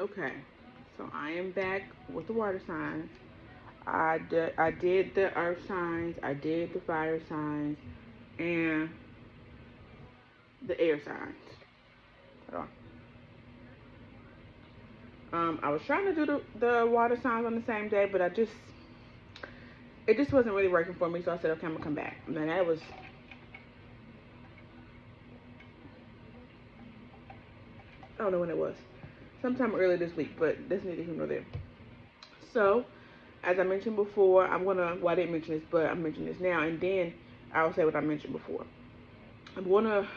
Okay, so I am back with the water signs. I did the earth signs, I did the fire signs, and the air signs. Hold on. I was trying to do the water signs on the same day, but it just wasn't really working for me. So I said, okay, I'm gonna come back. And then that was, I don't know when it was, sometime early this week, but that's neither here nor there. So, as I mentioned before, well, I didn't mention this, but I mentioned this now, and then I'll say what I mentioned before. I'm gonna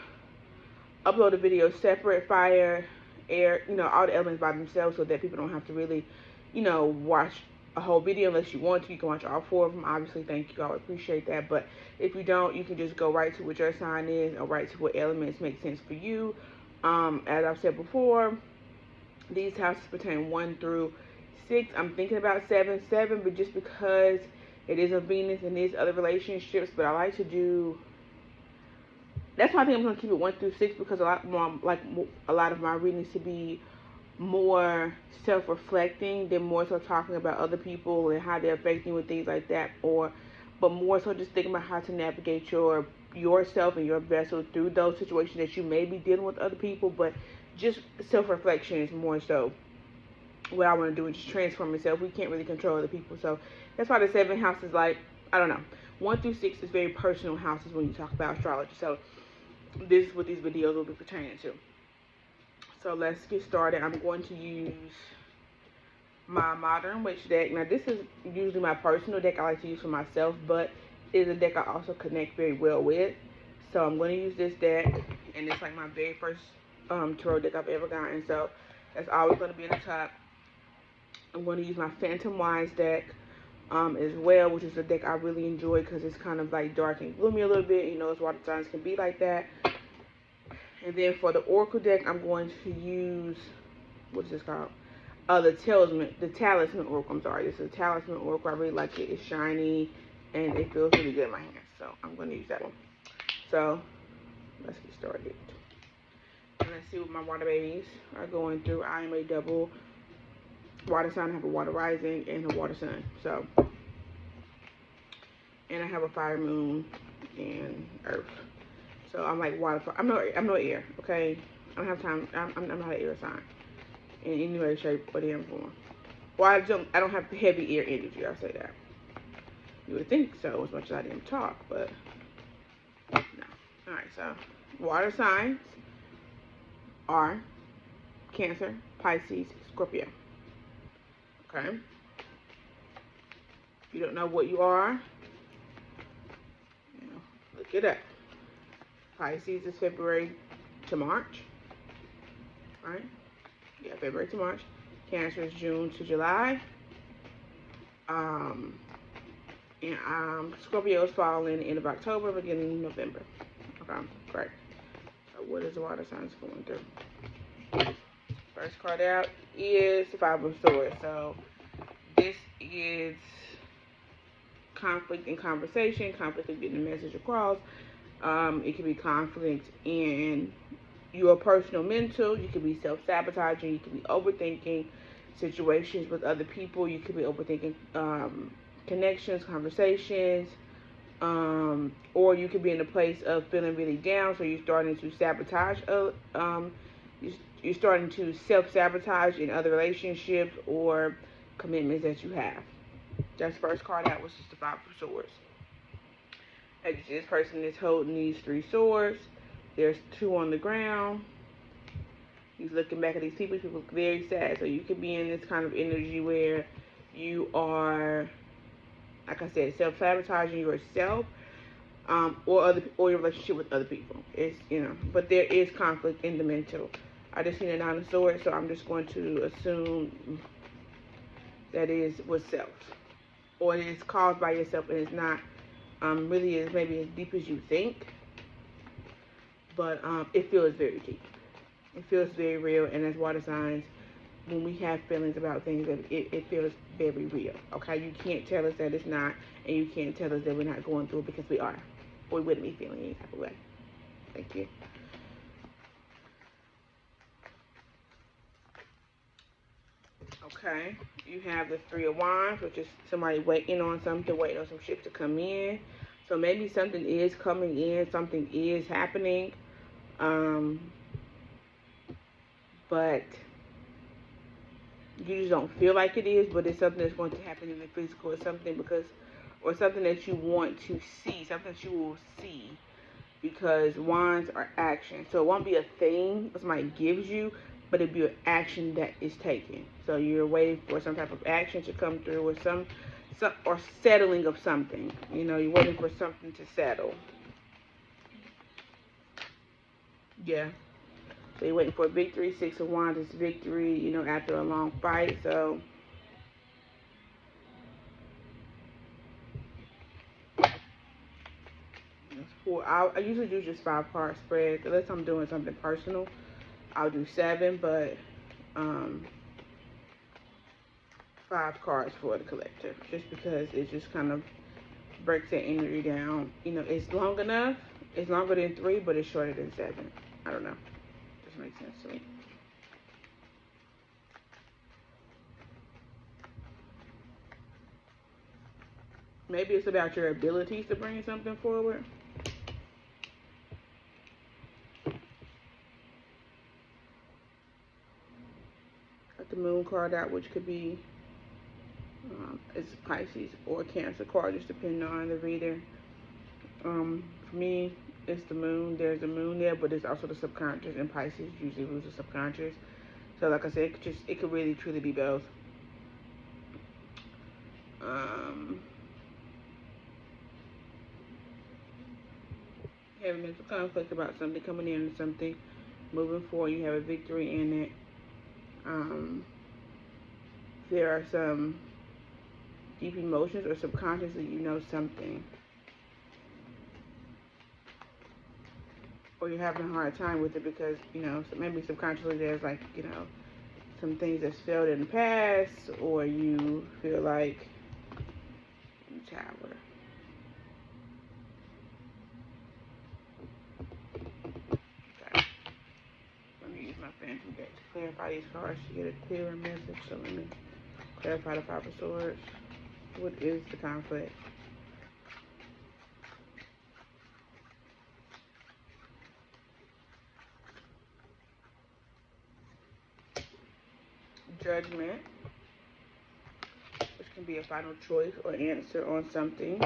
upload a video separate, fire, air, all the elements by themselves, so that people don't have to really, watch a whole video unless you want to. You can watch all four of them. Obviously, thank you. I would appreciate that. But if you don't, you can just go right to what your sign is or right to what elements make sense for you. As I've said before, these houses pertain 1 through 6. I'm thinking about 7, but just because it is a Venus and there's other relationships, but I like to do. That's why I think I'm gonna keep it 1 through 6, because a lot of my readings to be more self-reflecting than more so talking about other people and how they're affecting you and things like that, but more so just thinking about how to navigate yourself and your vessel through those situations that you may be dealing with other people. But just self-reflection is more so what I want to do, and just transform myself. We can't really control other people, so that's why the 7 house is like, I don't know, 1 through 6 is very personal houses when you talk about astrology. So this is what these videos will be pertaining to. So let's get started. I'm going to use my Modern Witch deck. Now, this is usually my personal deck I like to use for myself, but it is a deck I also connect very well with. So I'm going to use this deck, and it's like my very first tarot deck I've ever gotten. So that's always going to be in the top. I'm going to use my Phantom Wise deck as well, which is a deck I really enjoy because it's kind of like dark and gloomy a little bit. As water signs can be like that. And then for the Oracle deck, I'm going to use, what is this called? The Talisman Oracle. I'm sorry, this is a Talisman Oracle. I really like it. It's shiny and it feels really good in my hands. So I'm going to use that one. So let's get started. And let's see what my water babies are going through. I am a double water sign. I have a water rising and a water sun. So, and I have a fire moon and earth. So I'm like water. I'm no air. Okay, I don't have time. I'm not an air sign in any way, shape, or damn form. Well, I don't have heavy air energy. I'll say that. You would think so, as much as I didn't talk, but no. All right. So water signs are Cancer, Pisces, Scorpio. Okay. If you don't know what you are, look it up. Pisces is February to March, right? Yeah, February to March. Cancer is June to July. Scorpio is falling in the end of October, beginning of November. Okay, great. So what is the water signs going through? First card out is the Five of Swords. So this is conflict in conversation, conflict in getting the message across. It could be conflict in your personal mental. You could be self-sabotaging. You could be overthinking situations with other people. You could be overthinking connections, conversations, or you could be in a place of feeling really down. So you're starting to sabotage. You're starting to self-sabotage in other relationships or commitments that you have. That's the first card out, which is the Five of Swords. This person is holding these 3 swords. There's 2 on the ground. He's looking back at these people. People look very sad. So you could be in this kind of energy where you are, like I said, self-sabotaging yourself, or your relationship with other people. But there is conflict in the mental. I just seen a 9 of Swords, so I'm just going to assume that is with self, or it is caused by yourself, and it's not really is maybe as deep as you think, but it feels very deep. It feels very real, and as water signs, when we have feelings about things, it feels very real. Okay, you can't tell us that it's not, and you can't tell us that we're not going through it, because we are. Or we wouldn't be feeling any type of way. Thank you. Okay. You have the Three of Wands, which is somebody waiting on something, waiting on some shit to come in. So maybe something is coming in, something is happening. Um, but you just don't feel like it is, but it's something that's going to happen in the physical, or something or something that you want to see, something that you will see, because wands are action. So it won't be a thing that somebody gives you, but it'll be an action that is taken. So you're waiting for some type of action to come through, or some or settling of something. You know, you're waiting for something to settle. Yeah. So you're waiting for a victory. Six of Wands is victory, you know, after a long fight. So that's four. I usually do just 5 card spreads unless I'm doing something personal. I'll do 7, but um, 5 cards for the collective, just because it just kind of breaks that energy down. You know, it's long enough. It's longer than 3, but it's shorter than 7. I don't know. Just makes sense to me. Maybe it's about your abilities to bring something forward. Got the Moon card out, which could be it's Pisces or Cancer card, just depending on the reader. For me, it's the Moon. There's the Moon there, but it's also the subconscious, and Pisces usually rules the subconscious. So, like I said, it could really truly be both. Um, Having mental conflict about something, coming in, something moving forward. You have a victory in it. Um, there are some deep emotions, or subconsciously you know something, or you're having a hard time with it because, you know, so maybe subconsciously there's, like, you know, some things that's failed in the past, or you feel like Tower. Okay. Let me use my phantom deck to clarify these cards to get a clearer message. So let me clarify the 5 of Swords. What is the conflict? Judgment, which can be a final choice or answer on something.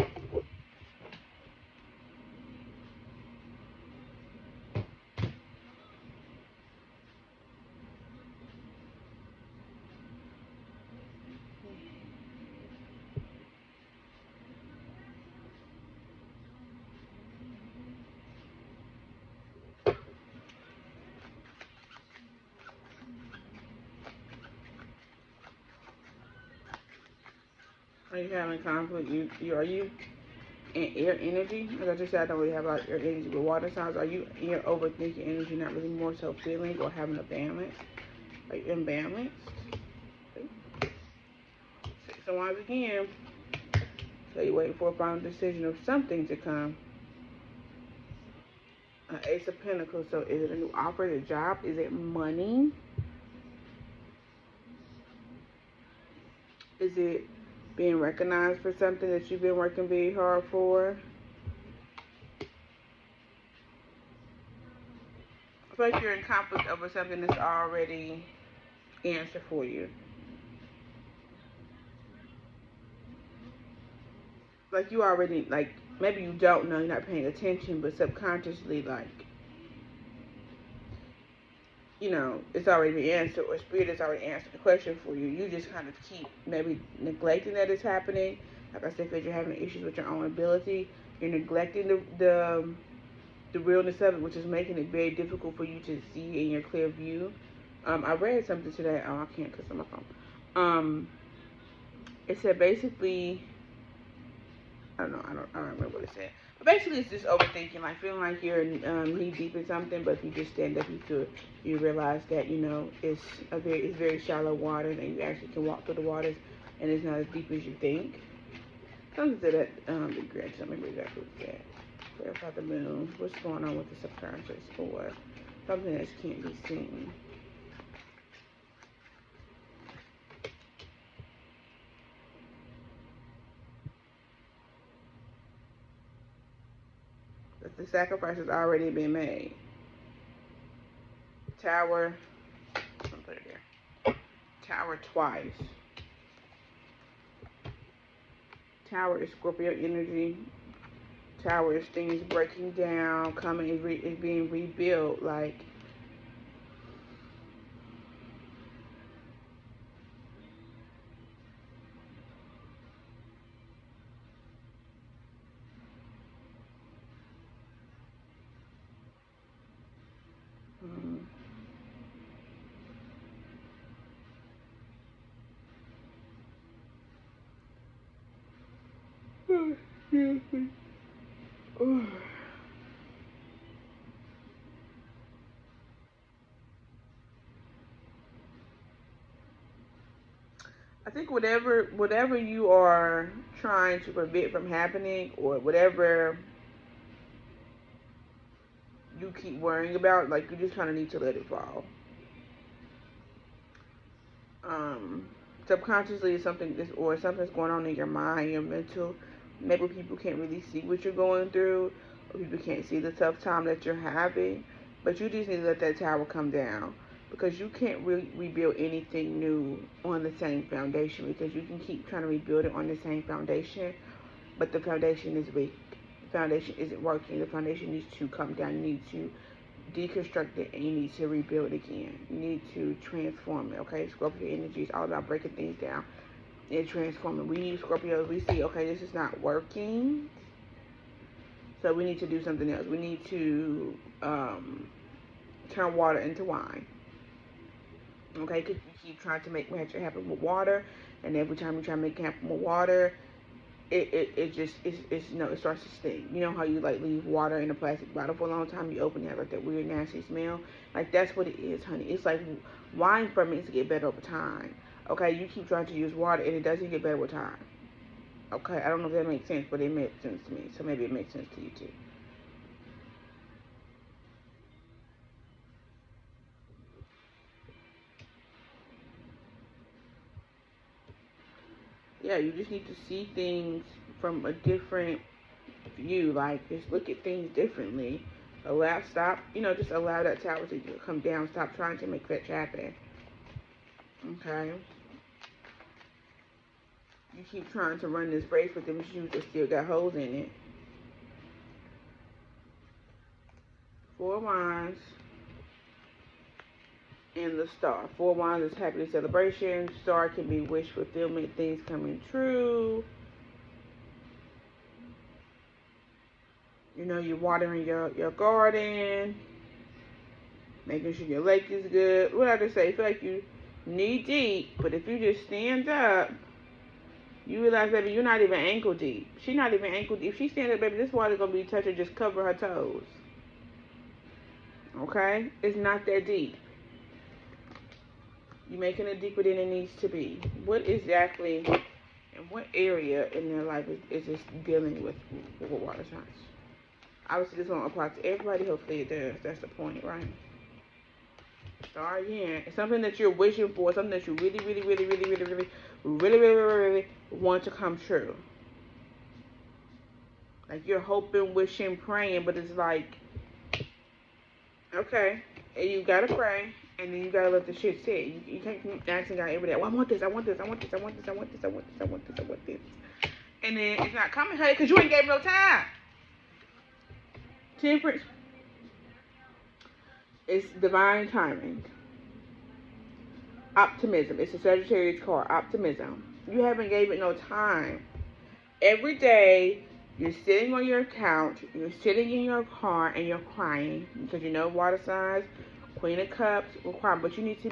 Are you having conflict? Are you in air energy? Like I just said, I don't really have a lot of air energy, but water signs. Are you in your overthinking energy, not really more so feeling or having a balance? Are you imbalanced? Six of Wands again. So you're waiting for a final decision of something to come. Ace of Pentacles. So is it a new offer? Is it a job? Is it money? Is it being recognized for something that you've been working very hard for? I feel like you're in conflict over something that's already answered for you. Like you already, like, maybe you don't know, you're not paying attention, but subconsciously, like, you know, it's already been answered, or spirit has already answered the question for you. You just kind of keep maybe neglecting that it's happening. Like I said, because you're having issues with your own ability, you're neglecting the realness of it, which is making it very difficult for you to see in your clear view. I read something today. Oh, I can't because of my phone. It said basically, I don't remember what it said. But basically, it's just overthinking, like feeling like you're knee deep in something, but if you just stand up, you realize that, you know, it's very shallow water, and you actually can walk through the waters, and it's not as deep as you think. Something to that degree. I don't remember exactly what it said. Clarify the Moon. What's going on with the subconscious, or something that can't be seen? The sacrifice has already been made. Tower. I'm gonna put it there. Tower twice. Tower is Scorpio energy. Tower is things breaking down, coming is being rebuilt. Like, I think whatever you are trying to prevent from happening, or whatever you keep worrying about, like, you just kind of need to let it fall. Subconsciously, something's going on in your mind, your mental. Maybe people can't really see what you're going through, or people can't see the tough time that you're having. But you just need to let that tower come down, because you can't really rebuild anything new on the same foundation, because you can keep trying to rebuild it on the same foundation, but the foundation is weak. The foundation isn't working. The foundation needs to come down. You need to deconstruct it, and you need to rebuild again. You need to transform it, okay? Scorpio energy is all about breaking things down and transforming. We Scorpios, we see, okay, this is not working, so we need to do something else. We need to turn water into wine, okay? Because you keep trying to make magic happen with water, and every time you try to make it happen with water, it starts to stink. You know how you like leave water in a plastic bottle for a long time, you open it, have like that weird nasty smell? Like, that's what it is, honey. It's like wine ferments to get better over time. Okay, you keep trying to use water and it doesn't get better with time. Okay, I don't know if that makes sense, but it makes sense to me. So maybe it makes sense to you too. Yeah, you just need to see things from a different view. Like, just look at things differently. Just allow that tower to come down. Stop trying to make fetch happen. Okay? You keep trying to run this race with them shoes that still got holes in it. 4 wands and the star. 4 wands is happiness, celebration. Star can be wish fulfillment, things coming true. You're watering your garden, making sure your lake is good. What I just say, I feel like you knee deep, but if you just stand up, you realize, baby, you're not even ankle deep. She's not even ankle deep. If she stands up, baby, this water's gonna be touching, just cover her toes. Okay? It's not that deep. You're making it deeper than it needs to be. What exactly, and what area in their life is this dealing with water signs? Obviously, this won't apply to everybody. Hopefully it does. That's the point, right? Star again. It's something that you're wishing for. Something that you really, really, really, really, really, really, really, really, really, really want to come true. Like, you're hoping, wishing, praying, but it's like, okay, and you gotta pray, and then you gotta let the shit sit. You can't keep asking God every day, well, I want this, I want this, I want this, I want this, I want this, I want this, I want this, I want this. And then it's not coming, honey, because you ain't gave no time. Temperance. It's divine timing. Optimism. It's a Sagittarius card. Optimism. You haven't gave it no time. Every day, you're sitting on your couch, you're sitting in your car, and you're crying. Because water signs, Queen of Cups, will cry. But you need to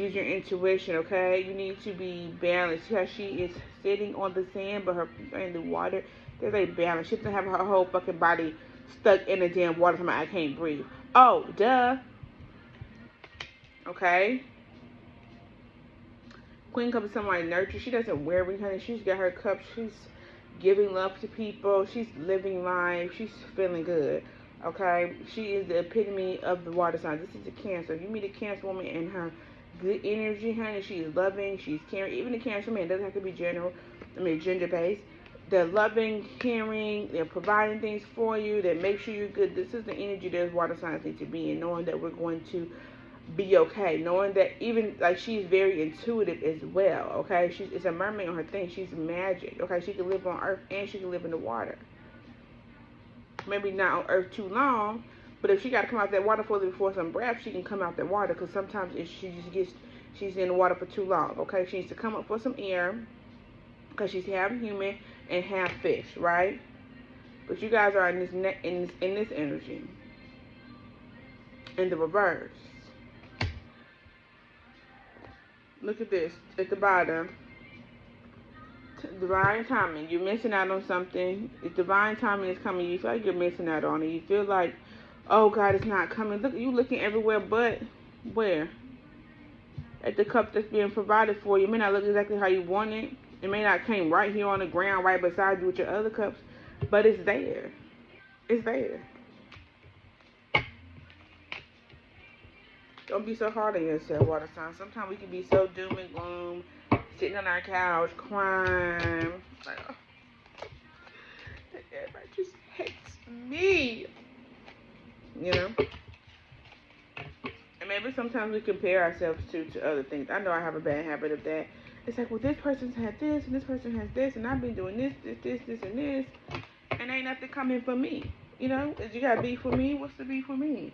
use your intuition, okay? You need to be balanced. Because she is sitting on the sand, but her feet are in the water. There's a balance. She doesn't have her whole fucking body stuck in the damn water. Somebody, I can't breathe. Oh, duh. Okay? Queen Cup is somebody nurture. She doesn't wear ring, honey. She's got her cup. She's giving love to people. She's living life. She's feeling good. Okay? She is the epitome of the water signs. This is a Cancer. If you meet a Cancer woman in her good energy, honey, she is loving. She's caring. Even a Cancer man doesn't have to be gender based. they're loving, caring, they're providing things for you, that make sure you're good. This is the energy that water signs need to be in, knowing that we're going to be okay, knowing that even like she's very intuitive as well. Okay, it's a mermaid on her thing. She's magic. Okay, she can live on earth and she can live in the water. Maybe not on earth too long, but if she got to come out that water for some breath, she can come out that water, because sometimes if she's in the water for too long. Okay, she needs to come up for some air, because she's half human and half fish, right? But you guys are in this energy. In the reverse, look at this at the bottom. Divine timing. You're missing out on something. If divine timing is coming, you feel like you're missing out on it. You feel like, oh God, it's not coming. Look, you looking everywhere, but where? At the cup that's being provided for you. It may not look exactly how you want it. It may not came right here on the ground, right beside you with your other cups, but it's there. It's there. Don't be so hard on yourself, water sign. Sometimes we can be so doom and gloom, sitting on our couch, crying. Like, oh, everybody just hates me. You know? And maybe sometimes we compare ourselves to other things. I know I have a bad habit of that. It's like, well, this person's had this, and this person has this, and I've been doing this, and this, and ain't nothing coming for me. You know? Is you got to be for me? What's the be for me?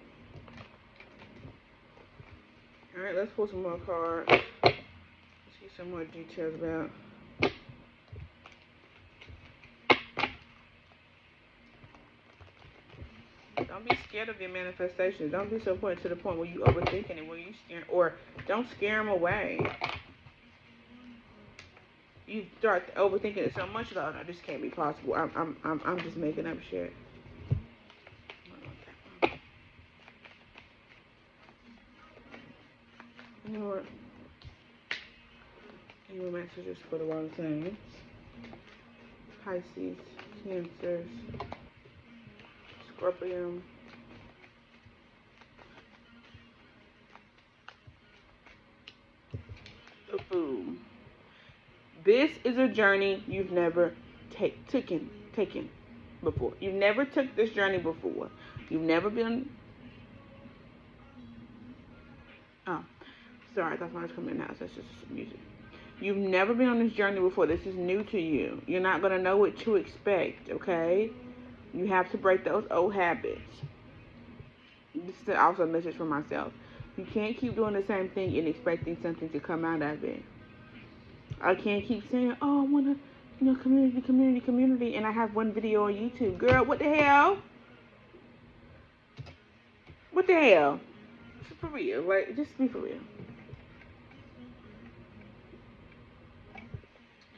Alright, let's pull some more cards. Let's get some more details about. Don't be scared of your manifestations. Don't be so put to the point where you overthinking it, where you scare, or don't scare them away. You start overthinking it so much, like, oh no, this can't be possible. I'm just making up shit. You know what? You were messages for the wrong things. Pisces, Cancers, Scorpio. The Fool. This is a journey you've never taken before. You've never took this journey before. You've never been. Oh, sorry, that's why it's coming out. That's just music. You've never been on this journey before. This is new to you. You're not going to know what to expect, okay? You have to break those old habits. This is also a message for myself. You can't keep doing the same thing and expecting something to come out of it. I can't keep saying, oh, I want to, community, and I have one video on YouTube. Girl, what the hell? What the hell? For real, like, just be for real.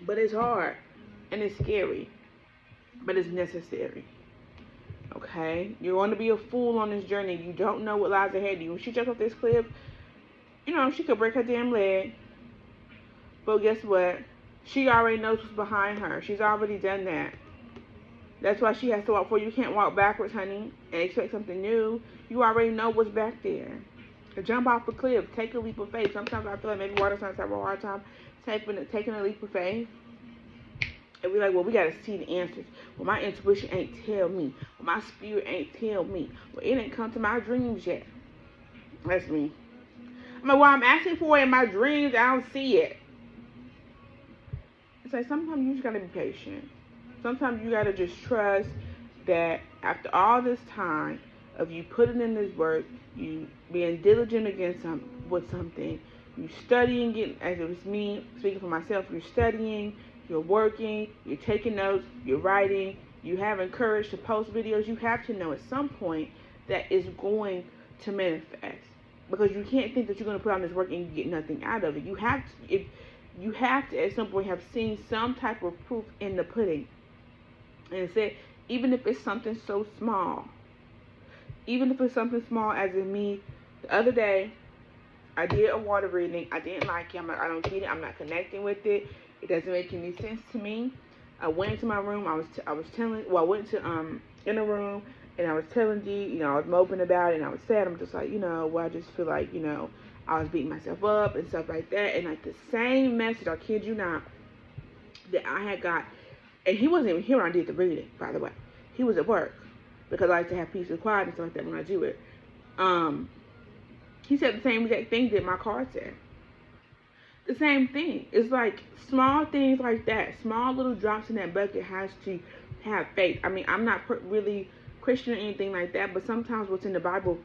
But it's hard, and it's scary, but it's necessary. Okay? You're going to be a fool on this journey. You don't know what lies ahead of you. When she jumps off this cliff, she could break her damn leg. But guess what? She already knows what's behind her. She's already done that. That's why she has to walk forward. You can't walk backwards, honey, and expect something new. You already know what's back there. Jump off a cliff. Take a leap of faith. Sometimes I feel like maybe water signs have a hard time taking a leap of faith. And we're like, well, we got to see the answers. Well, my intuition ain't tell me. Well, my spirit ain't tell me. Well, it ain't come to my dreams yet. That's me. I'm like, well, I'm asking for it in my dreams. I don't see it. It's like sometimes you just got to be patient. Sometimes you got to just trust that after all this time of you putting in this work, you being diligent with something, you studying it, as it was me speaking for myself, you're studying, you're working, you're taking notes, you're writing, you having courage to post videos. You have to know at some point that it's going to manifest, because you can't think that you're going to put on this work and you get nothing out of it. You have to at some point have seen some type of proof in the pudding. And it said, even if it's something so small, as in me, the other day, I did a water reading. I didn't like it. I don't get it. I'm not connecting with it. It doesn't make any sense to me. I went into my room. I went to in a room, and I was telling Dee, I was moping about it, and I was sad. I'm just like, I just feel like, I was beating myself up and stuff like that. And like the same message, I kid you not, that I had got And he wasn't even here when I did the reading, by the way. He was at work because I like to have peace and quiet and stuff like that when I do it. Um, he said the same exact thing that my card said. The same thing. It's like small things like that, small little drops in that bucket has to have faith. I mean, I'm not really Christian or anything like that, but sometimes what's in the Bible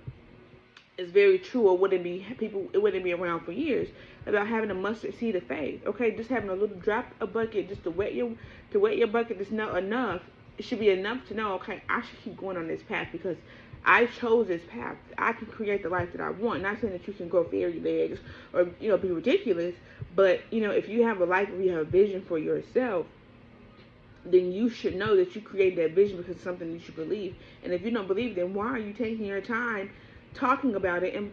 is very true, or wouldn't be people. It wouldn't be around for years about having a mustard seed of faith. Okay, just having a little drop of bucket just to wet your bucket is not enough. It should be enough to know. Okay, I should keep going on this path because I chose this path. I can create the life that I want. Not saying that you can grow fairy legs or be ridiculous, but if you have a life, if you have a vision for yourself, then you should know that you created that vision because it's something that you believe. And if you don't believe, then why are you taking your time talking about it and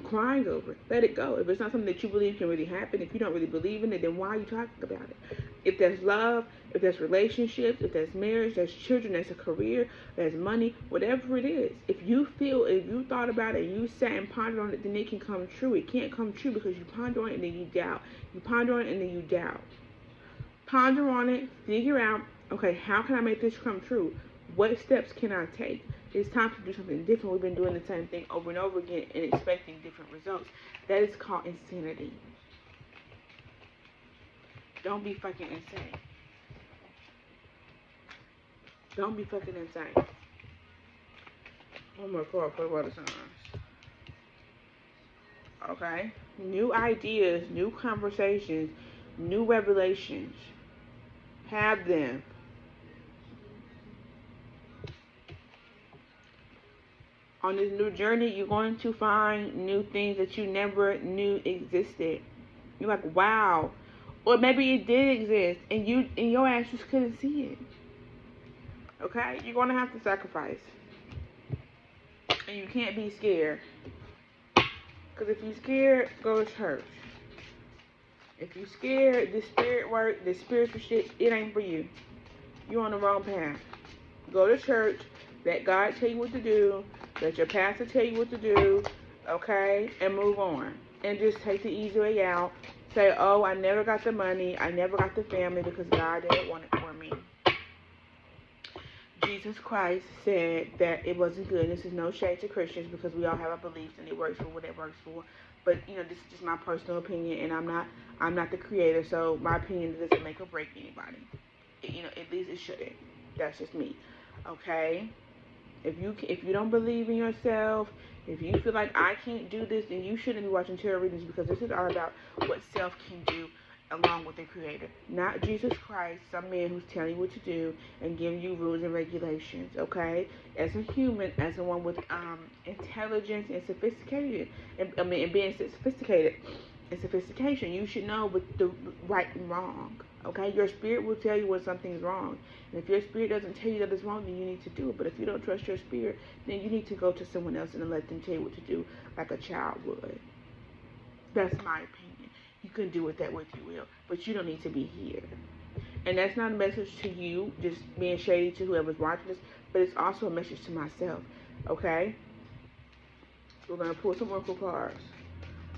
crying over it? Let it go. If it's not something that you believe can really happen, if you don't really believe in it, then why are you talking about it? If there's love, if there's relationships, if there's marriage, there's children, there's a career, there's money, whatever it is, if you thought about it and you sat and pondered on it, then it can come true. It can't come true because you ponder on it and then you doubt. You ponder on it and then you doubt. Ponder on it, figure out, okay, how can I make this come true? What steps can I take? It's time to do something different. We've been doing the same thing over and over again and expecting different results. That is called insanity. Don't be fucking insane. Don't be fucking insane. One more card for the water signs. Okay? New ideas, new conversations, new revelations. Have them. On this new journey, you're going to find new things that you never knew existed. You're like, wow. Or maybe it did exist and your ass just couldn't see it. Okay? You're going to have to sacrifice. And you can't be scared. Because if you're scared, go to church. If you're scared, this spirit work, this spiritual shit, it ain't for you. You're on the wrong path. Go to church. Let God tell you what to do. Let your pastor tell you what to do. Okay? And move on. And just take the easy way out. Say, oh, I never got the money. I never got the family because God didn't want it for me. Jesus Christ said that it wasn't good. This is no shade to Christians because we all have our beliefs and it works for what it works for. But this is just my personal opinion, and I'm not the creator, so my opinion doesn't make or break anybody. At least it shouldn't. That's just me. Okay? If you don't believe in yourself, if you feel like I can't do this, then you shouldn't be watching tarot readings because this is all about what self can do along with the creator. Not Jesus Christ, some man who's telling you what to do and giving you rules and regulations, okay? As a human, as someone with intelligence and sophisticated, and being sophisticated and sophistication, you should know the right and wrong, okay? Your spirit will tell you when something's wrong. And if your spirit doesn't tell you that it's wrong, then you need to do it. But if you don't trust your spirit, then you need to go to someone else and let them tell you what to do like a child would. That's my opinion. You can do with that what you will, but you don't need to be here. And that's not a message to you, just being shady to whoever's watching this, but it's also a message to myself, okay? We're going to pull some oracle cards.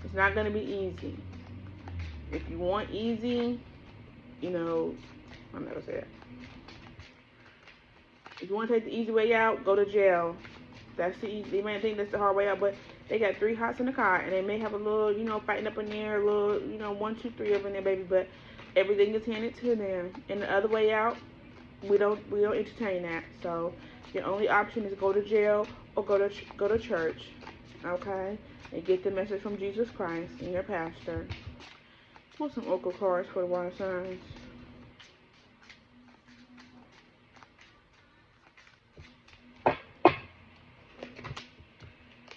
It's not going to be easy. If you want easy, I'm not going to say that. If you want to take the easy way out, go to jail. That's the easy. You may think that's the hard way out, but they got 3 hots in the car, and they may have a little, fighting up in there, a little, 1, 2, 3 up in there, baby. But everything is handed to them. And the other way out, we don't entertain that. So your only option is go to jail or go to church, okay, and get the message from Jesus Christ and your pastor. Pull some oracle cards for the water signs.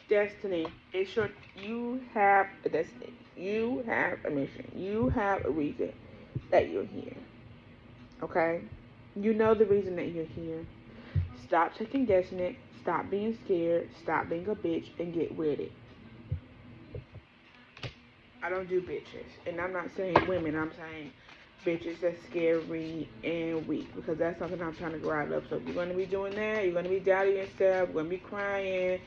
Destiny. You have a destiny. You have a mission. You have a reason that you're here. Okay? You know the reason that you're here. Stop second guessing it. Stop being scared. Stop being a bitch and get with it. I don't do bitches. And I'm not saying women. I'm saying bitches that's scary and weak. Because that's something I'm trying to grow out of. So if you're going to be doing that, you're going to be doubting yourself. You're going to be crying.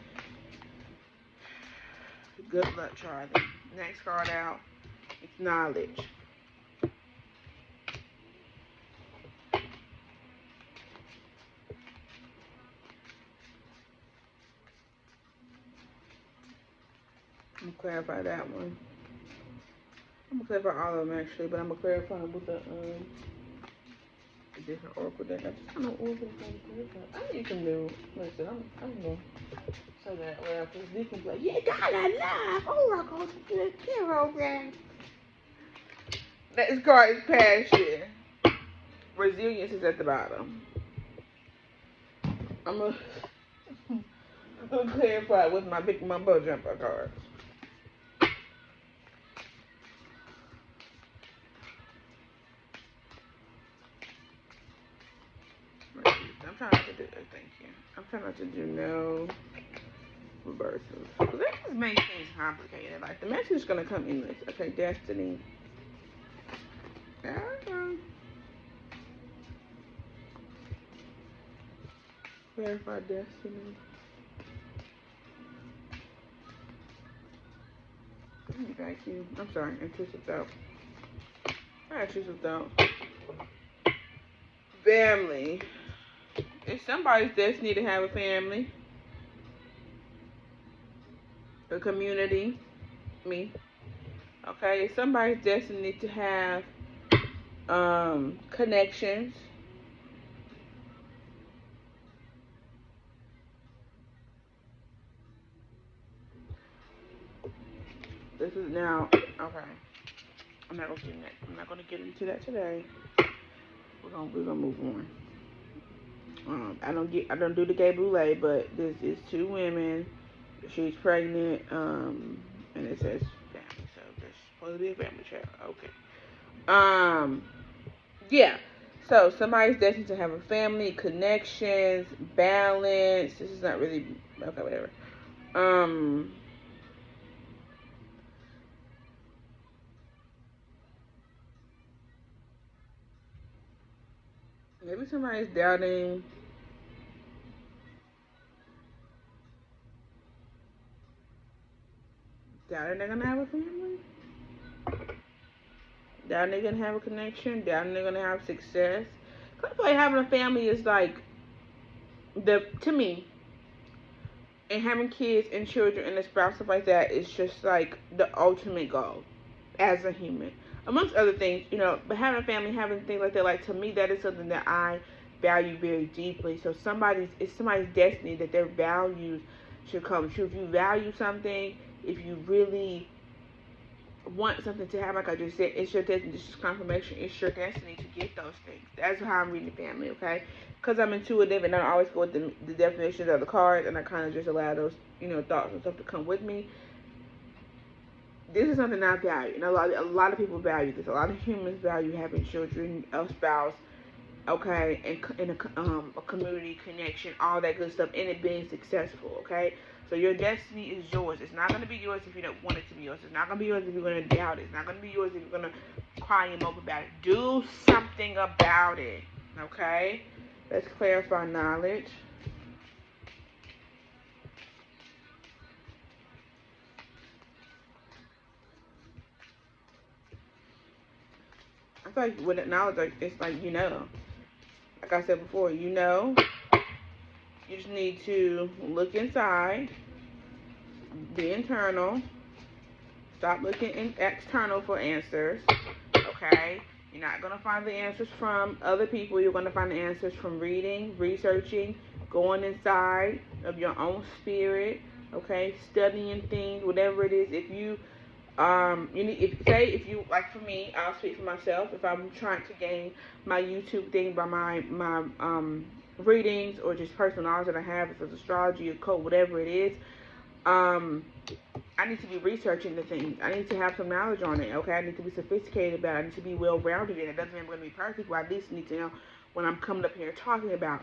Good luck, Charlie. Next card out. It's knowledge. clarify that one. I'm gonna clarify all of them actually, but I'm gonna clarify with the different oracle deck. I just don't know oracle deck. I need some new. Listen, I'm gonna say that laugh because these can be like, you gotta love oracle tarot deck. This card is passion. Resilience is at the bottom. I'm gonna clarify with my big mumbo jumper cards. I'm trying not to do. Thank you. I'm trying not to do no reversals. Because that just makes things complicated. Like, the message is going to come in this. Okay, destiny. There we go. Clarify destiny. Vacuum. I'm sorry, intrusive thought. Intrusive thought. Family. It's somebody's destiny to have a family. A community. Me. Okay, it's somebody's destiny to have connections. This is now okay. I'm not gonna get into that today. We're gonna move on. I don't do the gay boule, but this is two women. She's pregnant, and it says family, so there's supposed to be a family child. Okay. Yeah. So somebody's destined to have a family, connections, balance. This is not really okay. Whatever. Maybe somebody's doubting. Doubting they're gonna have a family. Doubting they're gonna have a connection. Doubting they're gonna have success. I feel like having a family is like to me. And having kids and children and a spouse, stuff like that, is just like the ultimate goal as a human. Amongst other things, but having a family, having things like that, like to me, that is something that I value very deeply. So it's somebody's destiny that their values should come true. If you value something, if you really want something to happen, like I just said, it's your destiny. This is confirmation. It's your destiny to get those things. That's how I'm reading family, okay? Because I'm intuitive and I don't always go with the definitions of the cards, and I kind of just allow those, thoughts and stuff to come with me. This is something I value, and a lot of people value this. A lot of humans value having children, a spouse, okay, and a community connection, all that good stuff, and it being successful, okay? So your destiny is yours. It's not going to be yours if you don't want it to be yours. It's not going to be yours if you're going to doubt it. It's not going to be yours if you're going to cry and mope about it. Do something about it, okay? Let's clarify knowledge. I feel like with knowledge, it's like, like I said before, you just need to look inside, be internal, stop looking external for answers, okay? You're not going to find the answers from other people. You're going to find the answers from reading, researching, going inside of your own spirit, okay? Studying things, whatever it is. If you, if you, like for me, I'll speak for myself. If I'm trying to gain my YouTube thing by my readings or just personal knowledge that I have, if it's astrology or code, whatever it is, I need to be researching the things. I need to have some knowledge on it, okay? I need to be sophisticated about it. I need to be well-rounded in it. It doesn't mean I'm going to be perfect, but I at least need to know what I'm coming up here talking about.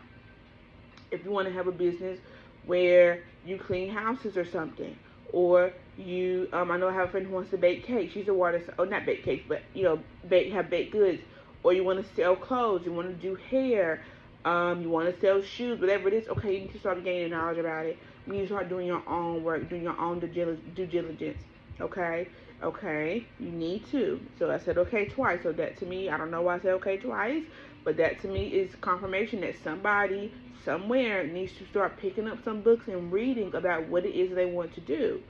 If you want to have a business where you clean houses or something, or you, I know I have a friend who wants to bake cakes. She's a not bake cakes, but, have baked goods. Or you want to sell clothes, you want to do hair, you want to sell shoes, whatever it is, okay, you need to start gaining knowledge about it. You need to start doing your own work, doing your own due diligence, okay? Okay, you need to. So I said okay twice. So that to me, I don't know why I said okay twice, but that to me is confirmation that somebody somewhere needs to start picking up some books and reading about what it is they want to do.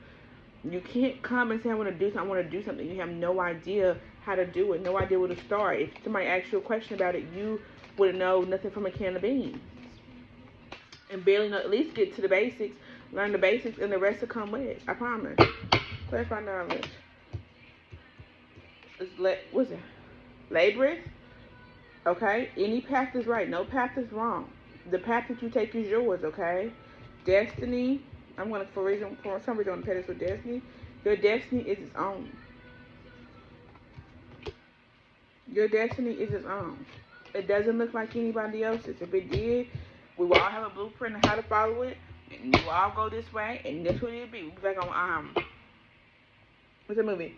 You can't come and say, I want to do something. I want to do something. You have no idea how to do it, no idea where to start. If somebody asks you a question about it, you wouldn't know nothing from a can of beans. And barely know, at least get to the basics, learn the basics, and the rest will come with it. I promise. Clarify knowledge. What's it? Laborious? Okay? Any path is right. No path is wrong. The path that you take is yours, okay? Destiny. I'm going to, for some reason, on the pedestal destiny. Your destiny is its own. Your destiny is its own. It doesn't look like anybody else's. If it did, we will all have a blueprint of how to follow it, and we'll all go this way, and that's what it'll be. We'll be back on, what's the movie?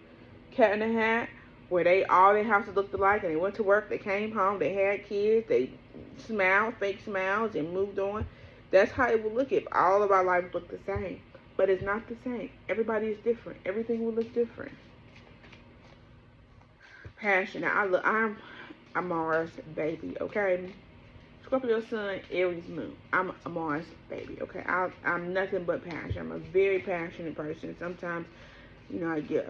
Cat in the Hat, where all their houses looked alike, and they went to work, they came home, they had kids, they smiled, fake smiles, and moved on. That's how it would look if all of our lives looked the same. But it's not the same. Everybody is different. Everything will look different. Passion. Now, I'm a Mars baby, okay? Scorpio sun, Aries moon. I'm a Mars baby, okay? I'm nothing but passion. I'm a very passionate person. Sometimes, I get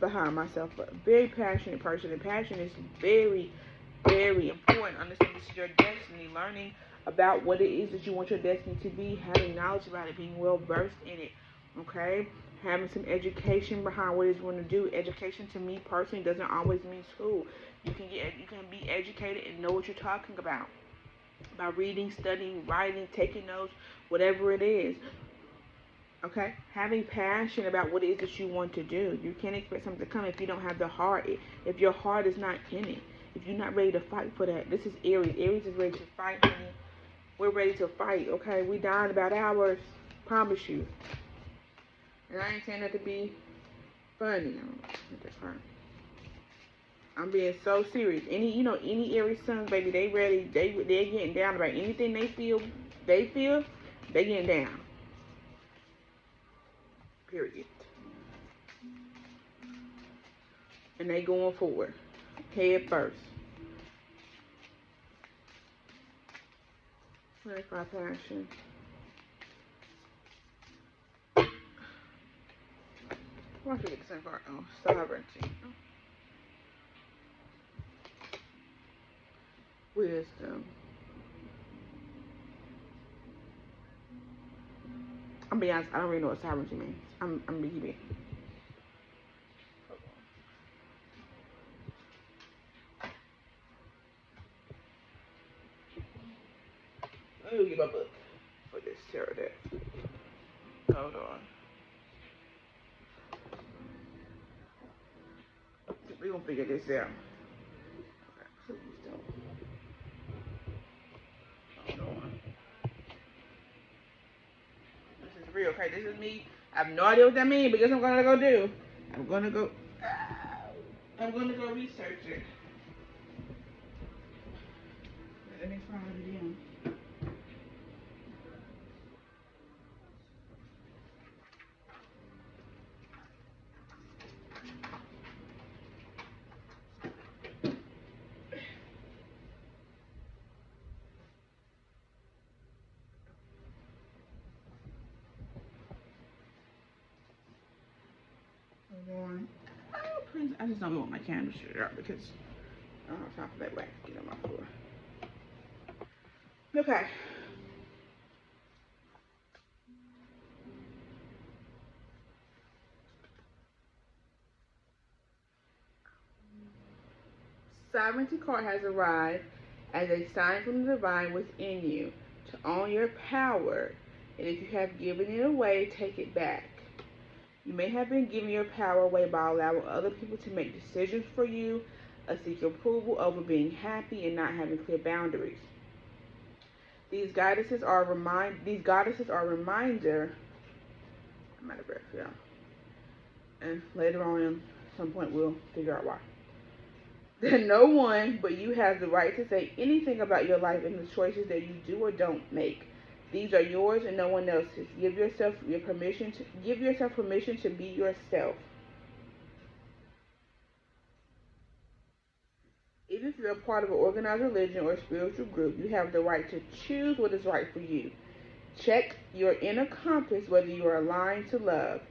behind myself, but a very passionate person. And passion is very, very important. Understand this is your destiny. Learning about what it is that you want your destiny to be, having knowledge about it, being well versed in it, okay? Having some education behind what it is you want to do. Education to me personally doesn't always mean school. You can be educated and know what you're talking about by reading, studying, writing, taking notes, whatever it is. Okay? Having passion about what it is that you want to do. You can't expect something to come if you don't have the heart. If your heart is not in it. If you're not ready to fight for that. This is Aries. Aries is ready to fight, honey. We're ready to fight, okay? We dying about hours. Promise you. And I ain't saying that to be funny. I'm being so serious. Any Aries sons, baby, they ready. They're getting down about anything they feel, they getting down. Period. And they going forward. Head first. Clarify passion. Why should we get the same part? Oh, sovereignty. Wisdom. I'm being honest, I don't really know what sovereignty means. I'm BB. Let me get my book for this tarot deck. Hold on. We're gonna figure this out. Okay, please don't. Hold on. This is real, okay? This is me. I have no idea what that means, but guess what I'm gonna go do? I'm gonna go research it. Let me find it again. I just don't want my candle shut out because I don't have time for that wax to get on my floor. Okay. Sovereignty card has arrived as a sign from the divine within you to own your power, and if you have given it away, take it back. You may have been giving your power away by allowing other people to make decisions for you, seek approval over being happy and not having clear boundaries. These goddesses are a reminder. I'm out of breath, yeah. And later on, at some point, we'll figure out why. That no one but you has the right to say anything about your life and the choices that you do or don't make. These are yours and no one else's. Give yourself permission to be yourself. Even if you're a part of an organized religion or a spiritual group, you have the right to choose what is right for you. Check your inner compass whether you are aligned to love.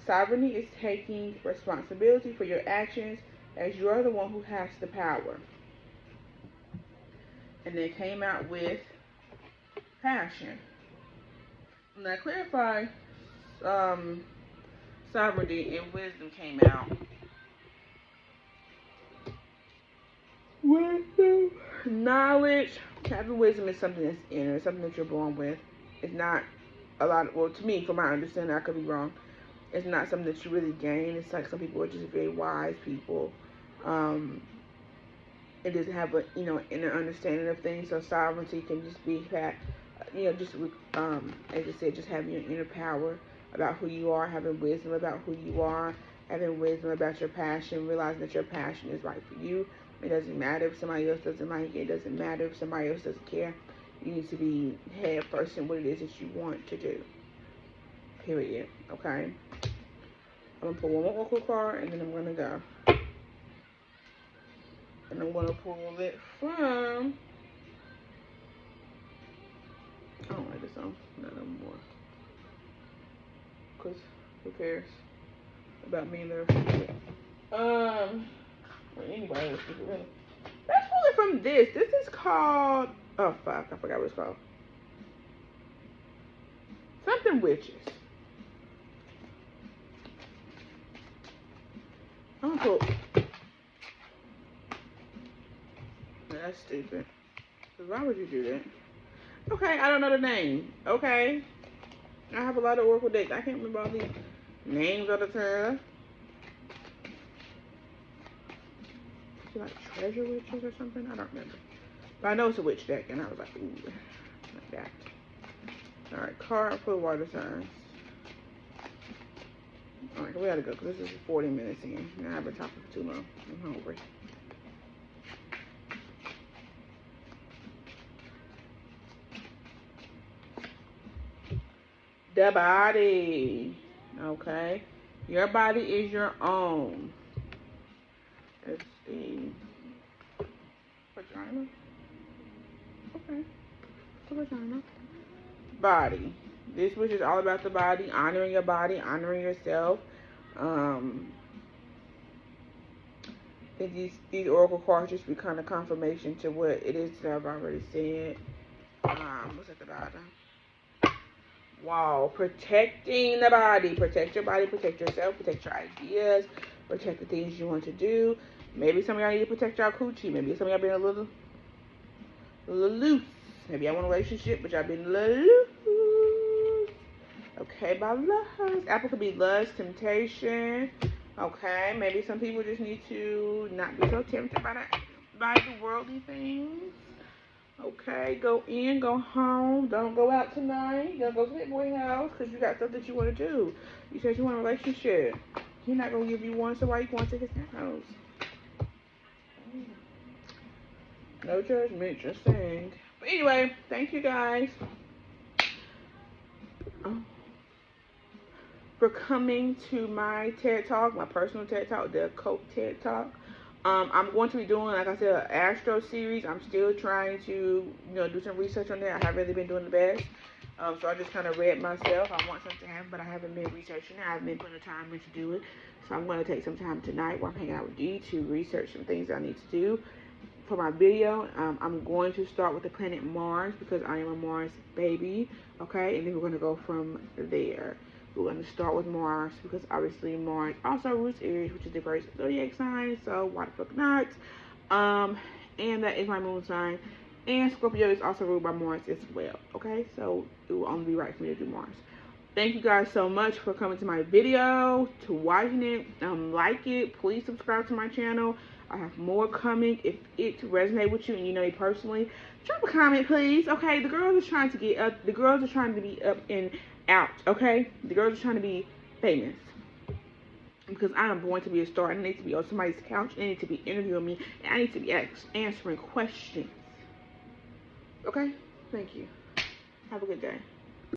sovereignty is taking responsibility for your actions as you are the one who has the power. And they came out with passion. Now clarify, sovereignty and wisdom came out. Wisdom, knowledge, having wisdom is something that's inner, it's something that you're born with. It's not a lot of, well, to me, from my understanding, I could be wrong. It's not something that you really gain. It's like some people are just very wise people. It doesn't have a, inner understanding of things. So sovereignty can just be that, just as I said, just having your inner power about who you are, having wisdom about who you are, having wisdom about your passion, realizing that your passion is right for you. It doesn't matter if somebody else doesn't like it. It doesn't matter if somebody else doesn't care. You need to be head first in what it is that you want to do. Period. Okay? I'm going to pull one more oracle card, and then I'm going to go. And I'm going to pull it from... I don't like this song. Not no more. Because who cares about me and their relationship? Or anybody else, really. Let's pull it from this. This is called... Oh, fuck. I forgot what it's called. Something witches. I'm gonna pull... That's stupid. Why would you do that? Okay, I don't know the name. Okay. I have a lot of oracle decks. I can't remember all these names of the time. Is it like treasure witches or something? I don't remember. But I know it's a witch deck, and I was like, ooh, like that. Alright, card for the water signs. Alright, we gotta go, because this is 40 minutes in. Now I've been talking for too long. I'm hungry. The body. Okay. Your body is your own. Let's see. Vagina. Okay. The vagina. Body. This which is all about the body, honoring your body, honoring yourself. These oracle cards just be kind of confirmation to what it is that I've already said. What's at the bottom? Wow, protecting the body. Protect your body, protect yourself, protect your ideas, protect the things you want to do. Maybe some of y'all need to protect y'all coochie. Maybe some of y'all been a little loose. Maybe y'all want a relationship, but y'all been a little loose. Okay, by lust. Apple could be lust, temptation. Okay, maybe some people just need to not be so tempted by the worldly things. Okay, go in, go home. Don't go out tonight. Don't go to that boy's house because you got stuff that you want to do. You said you want a relationship. He's not going to give you one, so why you going to his house? No judgment, just saying. But anyway, thank you guys for coming to my TED Talk, my personal TED Talk, the Occult TED Talk. I'm going to be doing, like I said, an Astro series. I'm still trying to, do some research on that. I haven't really been doing the best. So I just kind of read myself. I want something to happen, but I haven't been researching it. I haven't been putting the time in to do it. So I'm going to take some time tonight while I'm hanging out with you to research some things I need to do for my video. I'm going to start with the planet Mars because I am a Mars baby. Okay, and then we're going to go from there. We're going to start with Mars because obviously Mars also rules Aries, which is the first zodiac sign, so why the fuck not? And that is my moon sign. And Scorpio is also ruled by Mars as well, okay? So it will only be right for me to do Mars. Thank you guys so much for coming to my video, to watching it. Like it. Please subscribe to my channel. I have more coming. If it resonates with you and you know me personally, drop a comment, please. Okay, the girls are trying to get up. The girls are trying to be up and out, okay? The girls are trying to be famous. Because I am born to be a star. And I need to be on somebody's couch. And I need to be interviewing me. And I need to be answering questions. Okay? Thank you. Have a good day.